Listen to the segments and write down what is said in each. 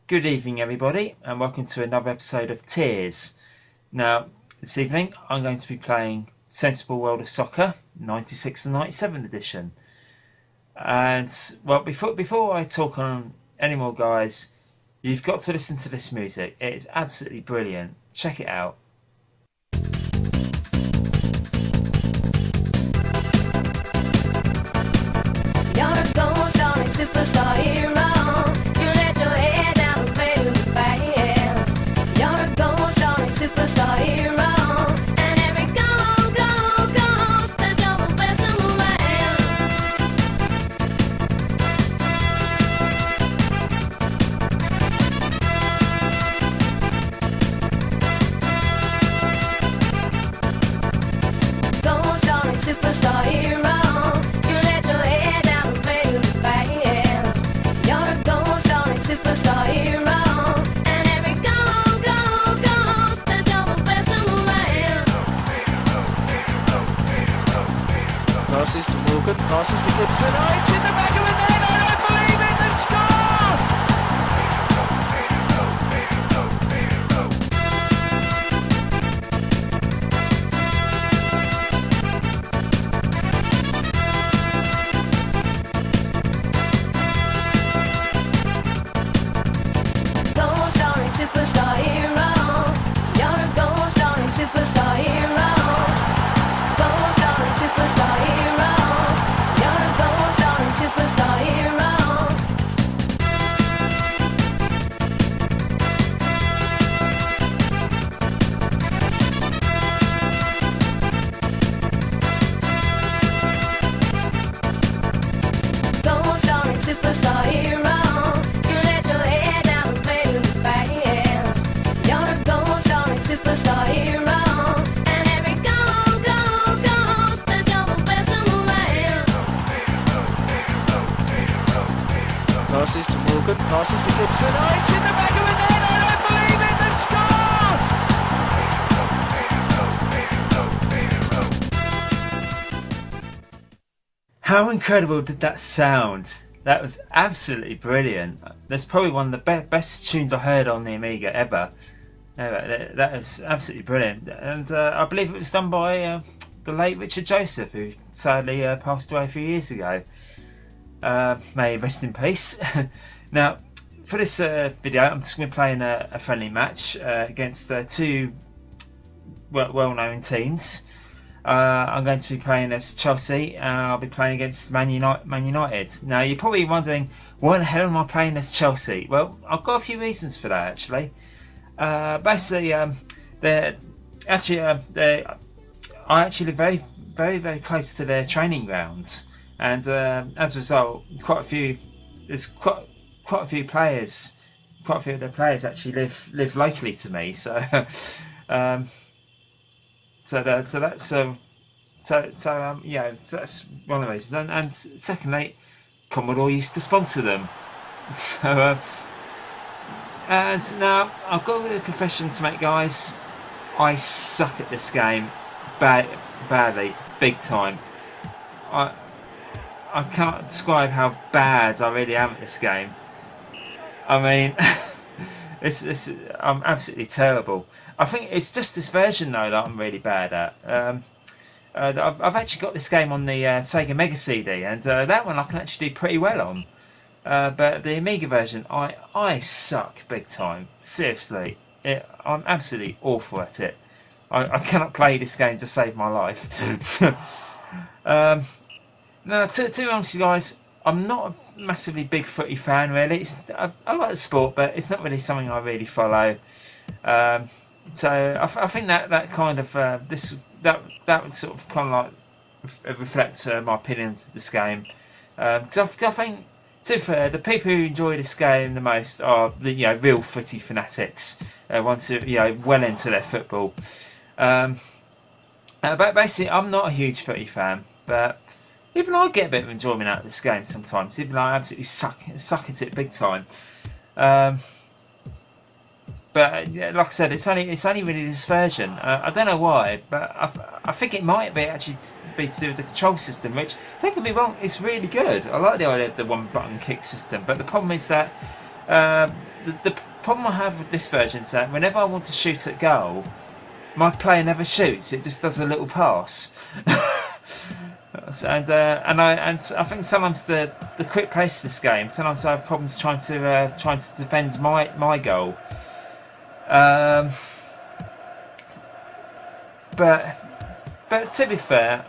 Good evening everybody and welcome to another episode of T.E.A.R.S. Now this evening I'm going to be playing Sensible World of Soccer 96 and 97 edition. And well, before I talk on any more guys, you've got to listen to this music. It is absolutely brilliant. Check it out. You're a gold starring superstar hero. Passes to Morgan, passes to Gibson, oh, it's in the back of the net, I don't believe it, they've scored! Goal starring superstar hero. You're a goal starring superstar hero. Goal starring superstar hero. You're a goal starring superstar hero. Goal starring superstar hero. You let your head down and play with the fans. You're a goal starring superstar hero. And every goal, the double best in the land. Passes to Morgan, passes to Gibson, oh, it's in the back of the net, I don't believe it, they've scored! How incredible did that sound? That was absolutely brilliant. That's probably one of the best tunes I heard on the Amiga ever. That was absolutely brilliant. And I believe it was done by the late Richard Joseph, who sadly passed away a few years ago. May he rest in peace. Now, for this video, I'm just going to play in a friendly match against two well-known teams. I'm going to be playing as Chelsea and I'll be playing against Man United. Now you're probably wondering, why the hell am I playing as Chelsea? Well, I've got a few reasons for that actually. Basically, I actually live very close to their training grounds, and as a result, quite a few of their players actually live locally to me. So. So that's one of the reasons. And secondly, Commodore used to sponsor them. So and now I've got a confession to make, guys. I suck at this game badly, big time. I can't describe how bad I really am at this game. I mean, I'm absolutely terrible. I think it's just this version though that I'm really bad at. I've actually got this game on the Sega Mega CD, and that one I can actually do pretty well on. But the Amiga version, I suck big time. Seriously, I'm absolutely awful at it. I cannot play this game to save my life. No, to be honest, you guys, I'm not a massively big footy fan, really. I like the sport, but it's not really something I really follow. So I think that kind of that would sort of kind of like reflect my opinions of this game. Because I think, to be fair, the people who enjoy this game the most are the real footy fanatics, ones who well into their football. But basically, I'm not a huge footy fan, but even I get a bit of enjoyment out of this game sometimes, even though I absolutely suck at it big time. But like I said, it's only really this version. I don't know why, but I think it might be actually be to do with the control system, which, don't get me wrong, it's really good. I like the idea of the one button kick system, but the problem is that the problem I have with this version is that whenever I want to shoot at goal, my player never shoots. It just does a little pass. And I think sometimes the quick pace of this game, sometimes I have problems trying to defend my goal. But to be fair,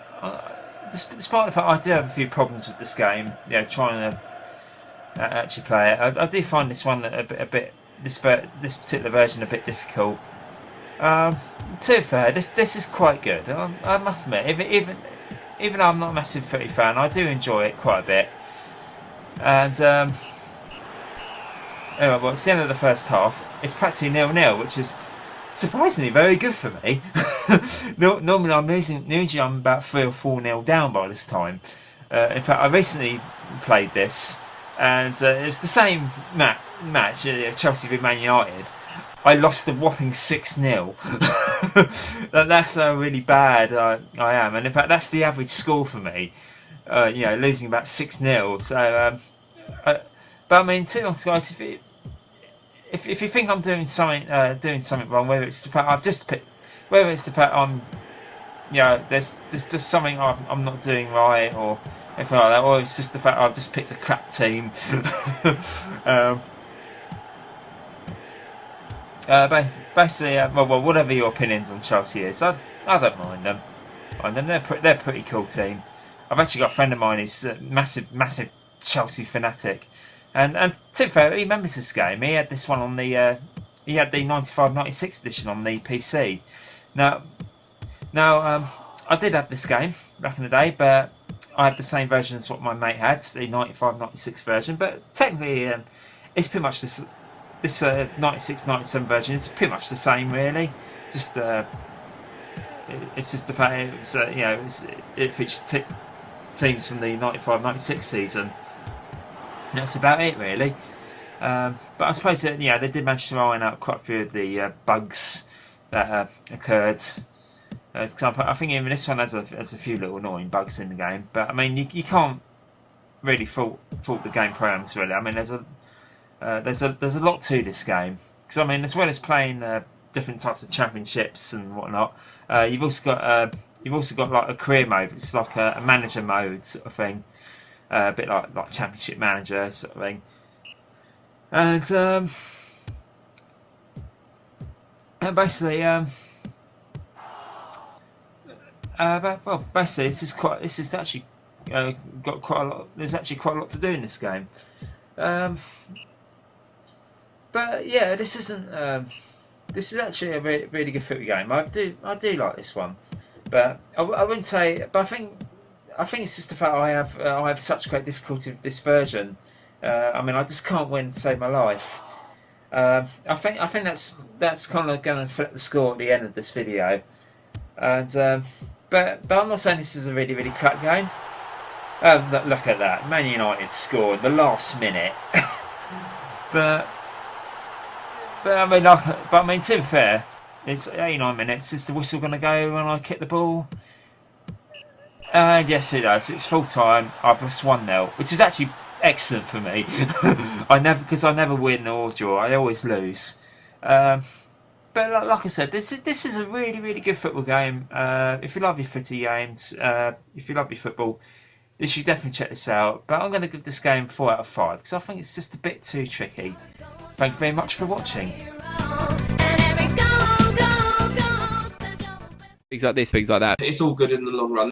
despite the fact I do have a few problems with this game, trying to actually play it, I do find this one this particular version a bit difficult. To be fair, this is quite good. I must admit, even though I'm not a massive footy fan, I do enjoy it quite a bit. And anyway, well, it's the end of the first half. It's practically 0-0, which is surprisingly very good for me. Normally usually I'm about 3 or 4-0 down by this time. In fact, I recently played this, and it's the same match, Chelsea v Man United. I lost a whopping 6-0. That's how really bad I am, and in fact that's the average score for me. Losing about 6-0. So, but I mean, to be honest, guys, if you think I'm doing something wrong, whether it's the fact I've just picked, whether it's the fact I'm, there's just something I'm not doing right, or anything like that, or it's just the fact I've just picked a crap team. Basically, well, whatever your opinions on Chelsea is, I don't mind them. They're a pretty cool team. I've actually got a friend of mine who's a massive Chelsea fanatic, and to be fair, he remembers this game. He had this one on the he had the 95-96 edition on the PC. Now, I did have this game back in the day, but I had the same version as what my mate had, the 95-96 version. But technically, it's pretty much this 96-97 version is pretty much the same, really. Just it's just the fact it featured teams from the 95-96 season. And that's about it, really. But I suppose that they did manage to iron out quite a few of the bugs that occurred. Example, I think even this one has a few little annoying bugs in the game. But I mean, you can't really fault the game programs, really. I mean, there's a lot to this game, because I mean, as well as playing different types of championships and whatnot, you've also got like a career mode. It's like a manager mode sort of thing, a bit like Championship Manager sort of thing. And basically, basically, this is actually got quite a lot. There's actually quite a lot to do in this game. But yeah, this isn't. This is actually a really good footy game. I do like this one, but I wouldn't say. But I think it's just the fact I have such great difficulty with this version. I mean, I just can't win to save my life. I think that's kind of going to flip the score at the end of this video. And but I'm not saying this is a really crap game. Look at that, Man United score in the last minute. But I mean, to be fair, it's 89 minutes. Is the whistle going to go when I kick the ball? And yes, it does. It's full time. I've lost 1-0, which is actually excellent for me. I never win or draw. I always lose. But like I said, this is a really good football game. If you love your footy games, if you love your football, you should definitely check this out. But I'm going to give this game 4 out of 5 because I think it's just a bit too tricky. Thank you very much for watching. And Things like this, things like that. It's all good in the long run.